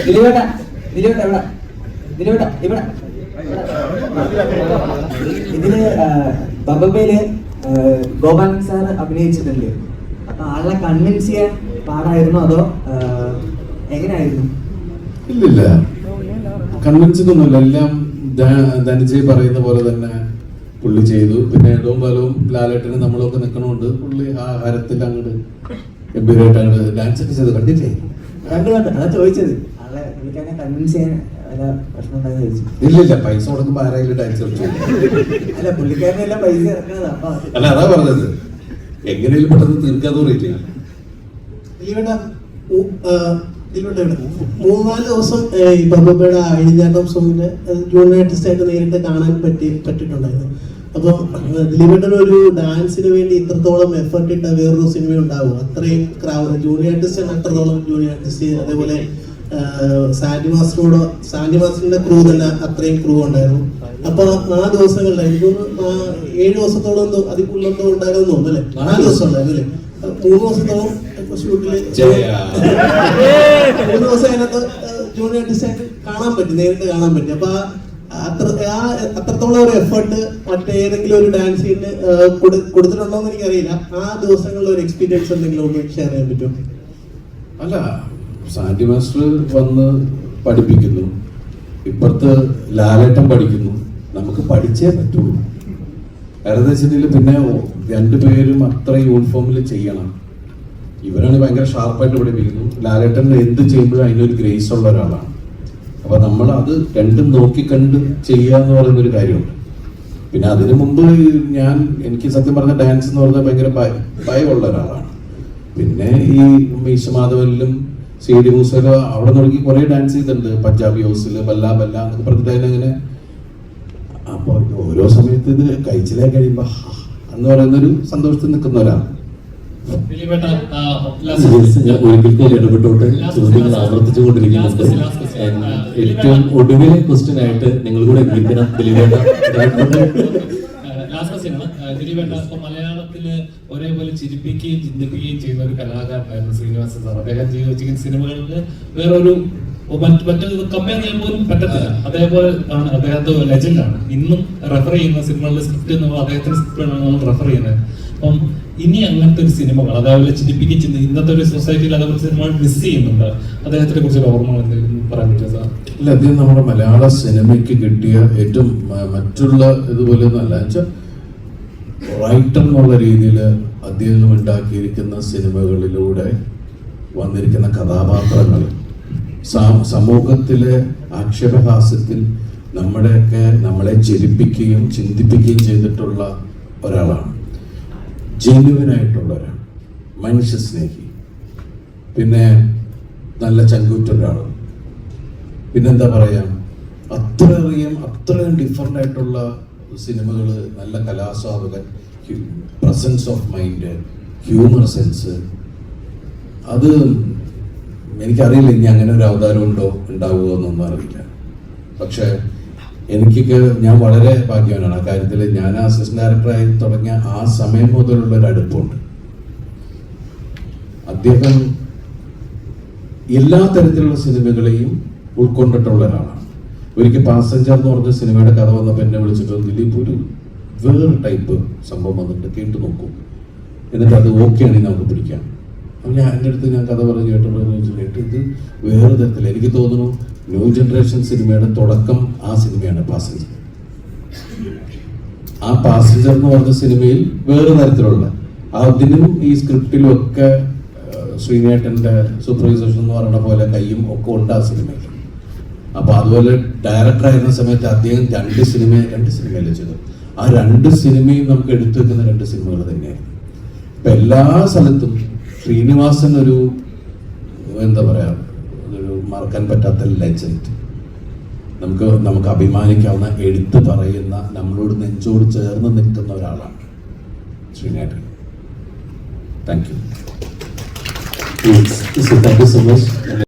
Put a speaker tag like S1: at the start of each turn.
S1: ദിലീപേട്ട എവിടെ? ദിലീപേട്ട ഇവിടെ. ഇതില് ബബബയില് ഗോപാലൻ സാർ അഭിനയിച്ചിട്ടുണ്ട്. അപ്പൊ ആളെ കൺവിൻസ് ചെയ്യാൻ പാടായിരുന്നോ അതോ എങ്ങനെയായിരുന്നു?
S2: ഇല്ലില്ല, കൺവിൻസിങ്ങൊന്നുമില്ല. എല്ലാം ധനജയ് പറയുന്ന പോലെ തന്നെ പുള്ളി ചെയ്തു. പിന്നെ ഇടവും വലവും ലാലേട്ടനും നമ്മളൊക്കെ നിൽക്കണോണ്ട് പുള്ളി ആ ഹരത്തിൽ അങ്ങോട്ട് ഗംഭീരമായിട്ട് അങ്ങോട്ട് ഡാൻസ് ഒക്കെ ചെയ്ത് കണ്ടില്ലേ?
S1: കണ്ടു. അതാ ചോദിച്ചത്, ആളെ പുള്ളിക്കാരെ കൺവിൻസ് ചെയ്യാൻ
S2: ഇല്ലില്ല, പൈസ കൊടുക്കുമ്പോ ആരെങ്കിലും ഡാൻസ് കളിച്ചു.
S1: അല്ല, പുള്ളിക്കാരനെല്ലാം പൈസ ഇറക്കുന്നത്. അപ്പൊ
S2: അല്ല, അതാ പറഞ്ഞത്, എങ്ങനെയും പെട്ടെന്ന് തീർക്കാതെ പറയില്ല.
S3: 3-4 ദിവസം ഈ ബബബയുടെ അഴിഞ്ഞാട്ടം സോങ്ങിന് ജൂനിയർ ആർട്ടിസ്റ്റ് ആയിട്ട് നേരിട്ട് കാണാൻ പറ്റിയിട്ടുണ്ടായിരുന്നു. അപ്പം ദിലീപേട്ടൻ ഒരു ഡാൻസിന് വേണ്ടി ഇത്രത്തോളം എഫർട്ട് ഇട്ട വേറൊരു സിനിമ ഉണ്ടാവും? അത്രയും ജൂനിയർ ആർട്ടിസ്റ്റ് അത്രത്തോളം ജൂനിയർ ആർട്ടിസ്റ്റ്, അതേപോലെ സാൻഡി മാസ്റ്ററിന്റെ ക്രൂ തന്നെ അത്രയും ക്രൂ ഉണ്ടായിരുന്നു. അപ്പൊ ആ ദിവസങ്ങളിൽ എനിക്ക് 7 ദിവസത്തോളം എന്തോ അതിൽ കൂടുതലെന്തോ ഉണ്ടായിരുന്നു തോന്നുന്നു അല്ലേ? 4 ദിവസം ഉണ്ടായിരുന്നു അല്ലേ? 3 ദിവസത്തോളം ഷൂട്ടില് 3 ദിവസം അതിനകത്ത് ജൂനിയർ ആർട്ടിസ്റ്റായിട്ട് നേരിട്ട് കാണാൻ പറ്റി. അപ്പൊ അത്രത്തോളം ഒരു എഫേർട്ട് മറ്റേതെങ്കിലും ഒരു ഡാൻസ് സീനിന് കൊടുത്തിട്ടുണ്ടോ എന്ന് എനിക്കറിയില്ല. ആ ദിവസങ്ങളിലെ ഒരു എക്സ്പീരിയൻസ് എന്തെങ്കിലും ഒന്ന് ഷെയർ ചെയ്യാൻ പറ്റുമോ?
S2: അല്ല, സാൻഡി മാസ്റ്റർ വന്ന് പഠിപ്പിക്കുന്നു, ഇപ്പുറത്ത് ലാലേട്ടൻ പഠിക്കുന്നു. നമുക്ക് പഠിച്ചേ പറ്റുള്ളൂ. കാരണം വെച്ചിട്ടുണ്ടെങ്കിൽ പിന്നെ 2 പേരും അത്ര യൂണിഫോമിൽ ചെയ്യണം. ഇവരാണ് ഭയങ്കര ഷാർപ്പായിട്ട് പഠിപ്പിക്കുന്നു. ലാലേട്ടൻ എന്ത് ചെയ്യുമ്പോഴും അതിനൊരു ഗ്രേസ് ഉള്ള ഒരാളാണ്. അപ്പൊ നമ്മൾ അത് രണ്ടും നോക്കിക്കണ്ട് ചെയ്യുക എന്ന് പറയുന്നൊരു കാര്യമുണ്ട്. പിന്നെ അതിനു മുമ്പ് എനിക്ക് സത്യം പറഞ്ഞ ഡാൻസ് എന്ന് പറഞ്ഞാൽ ഭയങ്കര ഭയമുള്ള ഒരാളാണ്. പിന്നെ ഈ മീശമാധവനിലും CD മൂസയിലും അവിടെ നോക്കി കുറെ ഡാൻസ് ചെയ്തിട്ടുണ്ട്. പഞ്ചാബി ഹൗസിൽ ബല്ലാ ബല്ല എന്നൊക്കെ പറഞ്ഞിട്ട് അങ്ങനെ. അപ്പൊ ഓരോ സമയത്ത് ഇത് കഴിച്ചിലേ കഴിയുമ്പോ എന്ന് പറയുന്നൊരു സന്തോഷത്തിൽ നിൽക്കുന്ന ഒരാൾ.
S4: ഞാൻ ഒരിക്കൽ ഇടപെട്ടോട്ട് ചോദ്യങ്ങൾ ആവർത്തിച്ചുകൊണ്ടിരിക്കുന്നുണ്ട്. ഏറ്റവും ഒടുവിലെ ക്വസ്റ്റ്യൻ ആയിട്ട് നിങ്ങൾ കൂടെ എത്തിക്കണം ദിലീപേട്ട.
S5: മലയാളത്തില് ഒരേപോലെ ചിരിപ്പിക്കുകയും ചിന്തിപ്പിക്കുകയും ചെയ്യുന്ന ഒരു കലാകാരനായിരുന്നു ശ്രീനിവാസൻ സാർ. അദ്ദേഹം ചെയ്തിരിക്കുന്ന സിനിമകളിൽ വേറൊരു മറ്റൊരു കമ്പയർ ചെയ്യാൻ പോലും പറ്റത്തില്ല. അതേപോലെ ആണ് അദ്ദേഹത്തെ ലെജൻഡാണ്. ഇന്നും റെഫർ ചെയ്യുന്ന സിനിമകളിലെ സ്ക്രിപ്റ്റ് എന്ന് അദ്ദേഹത്തിന്റെ സ്ക്രിപ്റ്റാണ് നമ്മൾ റെഫർ ചെയ്യുന്നത്. അപ്പം ഇനി അങ്ങനത്തെ ഒരു സിനിമകൾ അതേപോലെ ചിന്തിപ്പിക്കുകയും ഇന്നത്തെ ഒരു സൊസൈറ്റിയിൽ അതേപോലെ സിനിമകൾ മിസ് ചെയ്യുന്നുണ്ട്. അദ്ദേഹത്തിനെ കുറിച്ച് ഒരു ഓർമ്മ എന്തെങ്കിലും പറയാൻ പറ്റുമോ സാർ?
S2: അല്ല, അദ്ദേഹം നമ്മുടെ മലയാള സിനിമയ്ക്ക് കിട്ടിയ ഏറ്റവും മറ്റുള്ള ഇതുപോലെ ഒന്നല്ല വെച്ചാൽ റൈറ്റർ എന്നുള്ള രീതിയിൽ അദ്ദേഹം ഉണ്ടാക്കിയിരിക്കുന്ന സിനിമകളിലൂടെ വന്നിരിക്കുന്ന കഥാപാത്രങ്ങൾ സമൂഹത്തിലെ ആക്ഷേപഹാസ്യത്തിൽ നമ്മളെ ചിരിപ്പിക്കുകയും ചിന്തിപ്പിക്കുകയും ചെയ്തിട്ടുള്ള ഒരാളാണ്. ജെന്യുവനായിട്ടുള്ള ഒരാൾ, മനുഷ്യ സ്നേഹി, പിന്നെ നല്ല ചങ്കൂറ്റ ഒരാളും, പിന്നെന്താ പറയാ, അത്രയും ഡിഫറെൻ്റ് ആയിട്ടുള്ള സിനിമകൾ, നല്ല കലാസ്വാദകൻ, presence of mind, humour sense. അത് എനിക്കറിയില്ല ഇനി അങ്ങനെ ഒരു അവതാരം ഉണ്ടാവുമോ എന്നൊന്നും അറിയില്ല. പക്ഷെ ഞാൻ വളരെ ഭാഗ്യവാനാണ് ആ കാര്യത്തിൽ. ഞാൻ അസിസ്റ്റന്റ് ഡയറക്ടറായി തുടങ്ങിയ ആ സമയം മുതലുള്ള ഒരു അടുപ്പുണ്ട്. അദ്ദേഹം എല്ലാ തരത്തിലുള്ള സിനിമകളെയും ഉൾക്കൊണ്ടിട്ടുള്ള ഒരാളാണ്. ഒരിക്കൽ പാസഞ്ചർ എന്ന് പറഞ്ഞ സിനിമയുടെ കഥ വന്നപ്പോൾ എന്നെ വിളിച്ചിട്ട് ദിലീപ് ഒരു വേറെ ടൈപ്പ് സംഭവം വന്നിട്ട് കേട്ടു നോക്കൂ, എന്നിട്ട് അത് ഓക്കെ ആണെങ്കിൽ നമുക്ക് പിടിക്കാം. അപ്പം എൻ്റെ അടുത്ത് ഞാൻ കഥ പറഞ്ഞ് കേട്ടപ്പോൾ ഇത് വേറെ തരത്തിൽ എനിക്ക് തോന്നുന്നു ന്യൂ ജനറേഷൻ സിനിമയുടെ തുടക്കം ആ സിനിമയാണ് പാസഞ്ചർ. ആ പാസഞ്ചർ എന്ന് പറഞ്ഞ സിനിമയിൽ വേറെ തരത്തിലുള്ള അതിനും ഈ സ്ക്രിപ്റ്റിലും ഒക്കെ ശ്രീനേട്ടൻ്റെ സൂപ്പർവൈസേഷൻ എന്ന് പറയുന്ന പോലെ കയ്യും ഒക്കെ ഉണ്ട് ആ സിനിമയിൽ. അപ്പൊ അതുപോലെ ഡയറക്ടറായിരുന്ന സമയത്ത് അദ്ദേഹം 2 സിനിമയല്ലേ ചെയ്തു. ആ 2 സിനിമയും നമുക്ക് എടുത്തു വെക്കുന്ന 2 സിനിമകൾ തന്നെയായിരുന്നു. ഇപ്പൊ എല്ലാ സ്ഥലത്തും ശ്രീനിവാസൻ ഒരു എന്താ പറയാ, ഒരു മറക്കാൻ പറ്റാത്ത ലെജൻഡ്, നമുക്ക് അഭിമാനിക്കാവുന്ന, എടുത്തു പറയുന്ന, നമ്മളോട് നെഞ്ചോട് ചേർന്ന് നിൽക്കുന്ന ഒരാളാണ് ശ്രീനേട്ടൻ. Thank you.
S4: Thank you so much.